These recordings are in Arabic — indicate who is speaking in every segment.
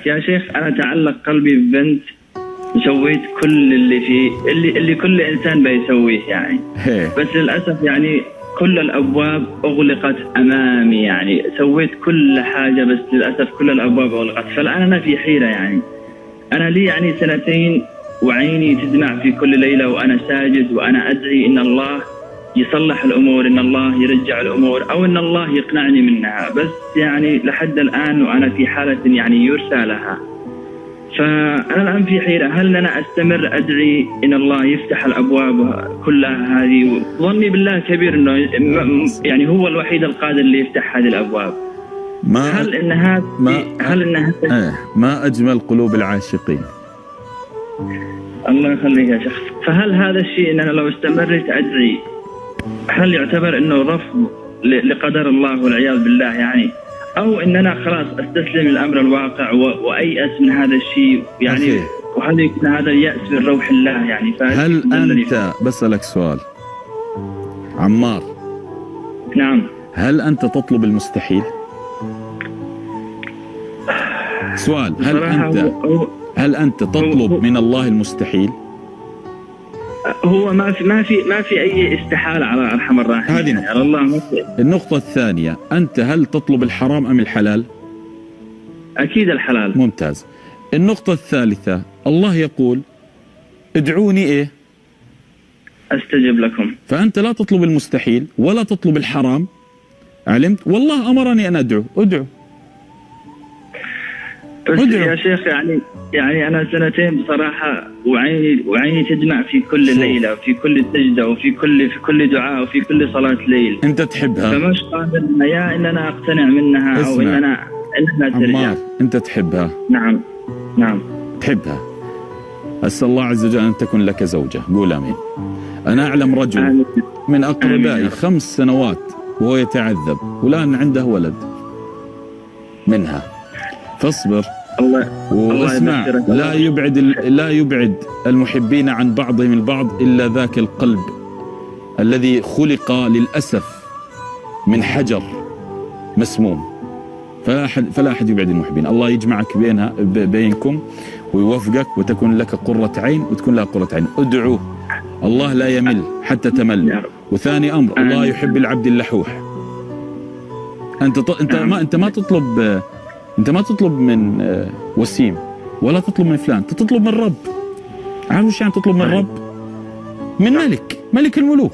Speaker 1: معك يا شيخ. أنا تعلق قلبي ببنت، سويت كل اللي فيه اللي كل إنسان بيسويه يعني. بس للأسف يعني كل الأبواب أغلقت أمامي، يعني سويت كل حاجة بس للأسف كل الأبواب أغلقت. فالآن أنا في حيرة يعني. أنا لي يعني 2 وعيني تدمع في كل ليلة وأنا ساجد وأنا أدعي إن الله يصلح الأمور، إن الله يرجع الأمور، أو إن الله يقنعني منها. بس يعني لحد الآن وأنا في حالة يعني يرثى لها. فأنا الآن في حيرة، هل أنا أستمر أدعي إن الله يفتح الأبواب كلها هذه؟ ظني بالله كبير إنه يعني هو الوحيد القادر اللي يفتح هذه الأبواب. هل إنها
Speaker 2: ما أجمل قلوب العاشقين.
Speaker 1: الله يخليك يا شيخ. فهل هذا الشيء إن أنا لو استمرت أدعي هل يعتبر إنه رفض لقدر الله والعياذ بالله يعني، أو إن أنا خلاص أستسلم للأمر الواقع وأيأس من هذا الشيء يعني؟ وهل يكون هذا اليأس من روح الله يعني؟
Speaker 2: هل أنت، بسألك سؤال عمار،
Speaker 1: نعم،
Speaker 2: هل أنت تطلب المستحيل؟ سؤال، هل أنت تطلب من الله المستحيل؟
Speaker 1: هو ما في أي استحالة على أرحم الراحمين.
Speaker 2: هذه
Speaker 1: يعني الله ما في.
Speaker 2: النقطة الثانية، أنت هل تطلب الحرام أم الحلال؟
Speaker 1: أكيد الحلال.
Speaker 2: ممتاز. النقطة الثالثة، الله يقول ادعوني إيه؟
Speaker 1: أستجب لكم.
Speaker 2: فأنت لا تطلب المستحيل ولا تطلب الحرام، علمت؟ والله أمرني أن أدعو.
Speaker 1: بس يا شيخ يعني أنا 2 بصراحة وعيني تدمع في كل ليلة وفي كل سجدة وفي كل دعاء وفي كل صلاة ليل.
Speaker 2: أنت تحبها،
Speaker 1: فمش قادر يا إن أنا أقتنع منها أو إنها ترجع.
Speaker 2: عمار، أنت تحبها؟
Speaker 1: نعم
Speaker 2: تحبها. أسأل الله عز وجل أن تكون لك زوجة. قول آمين. أنا أعلم رجل من أقربائي 5 سنوات وهو يتعذب والآن عنده ولد منها. فاصبر واسمع، لا يبعد المحبين عن بعضهم البعض إلا ذاك القلب الذي خلق للأسف من حجر مسموم. فلا أحد يبعد المحبين. الله يجمعك بينكم ويوفقك وتكون لك قرة عين وتكون لها قرة عين. ادعو الله لا يمل حتى تمل. وثاني أمر، الله يحب العبد اللحوح. أنت ما تطلب من وسيم ولا تطلب من فلان، تطلب من الرب. عارف وش يعني تطلب من الرب؟ من ملك الملوك.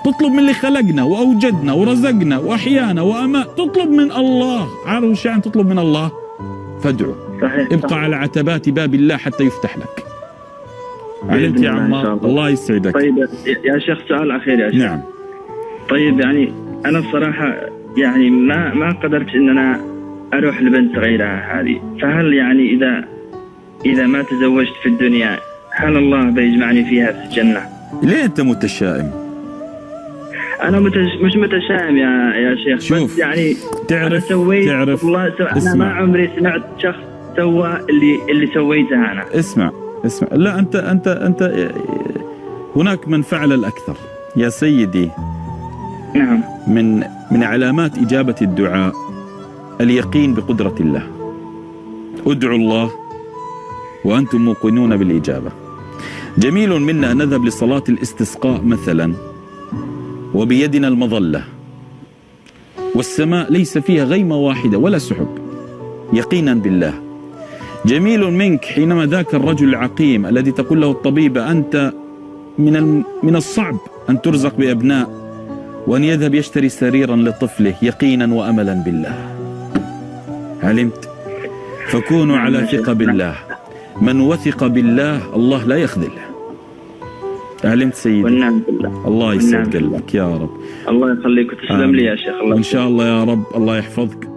Speaker 2: تطلب من اللي خلقنا وأوجدنا ورزقنا وأحيانا وأما. تطلب من الله. عارف وش يعني تطلب من الله؟ فادعو. ابقى على عتبات باب الله حتى يفتح لك. علمت يا عمار؟ الله يسعدك.
Speaker 1: طيب يا شيخ، سؤال أخير يا شيخ.
Speaker 2: نعم.
Speaker 1: طيب يعني أنا بصراحة يعني ما قدرت إن أنا أروح لبنت غيرها هذه. فهل يعني إذا ما تزوجت في الدنيا هل الله بيجمعني فيها في الجنة؟
Speaker 2: ليه أنت متشائم؟
Speaker 1: أنا مش متشائم يا شيخ.
Speaker 2: شوف،
Speaker 1: بس يعني
Speaker 2: تعرف
Speaker 1: أنا ما عمري سمعت شخص سوى اللي سويته أنا.
Speaker 2: اسمع، لا أنت هناك من فعل الأكثر يا سيدي.
Speaker 1: نعم.
Speaker 2: من علامات إجابة الدعاء اليقين بقدرة الله. ادعوا الله وأنتم موقنون بالإجابة. جميل منا نذهب لصلاة الاستسقاء مثلا وبيدنا المظلة والسماء ليس فيها غيمة واحدة ولا سحب، يقينا بالله. جميل منك حينما ذاك الرجل العقيم الذي تقول له الطبيبة أنت من الصعب أن ترزق بأبناء، وأن يذهب يشتري سريرا لطفله يقينا وأملا بالله. علمت؟ فكونوا على ثقة بالله. من وثق بالله الله لا يخذله. علمت سيدي؟
Speaker 1: والنعم بالله.
Speaker 2: الله يسعد قلبك يا رب.
Speaker 1: الله يخليك وتسلم لي يا شيخ. الله
Speaker 2: وإن شاء الله يا رب الله يحفظك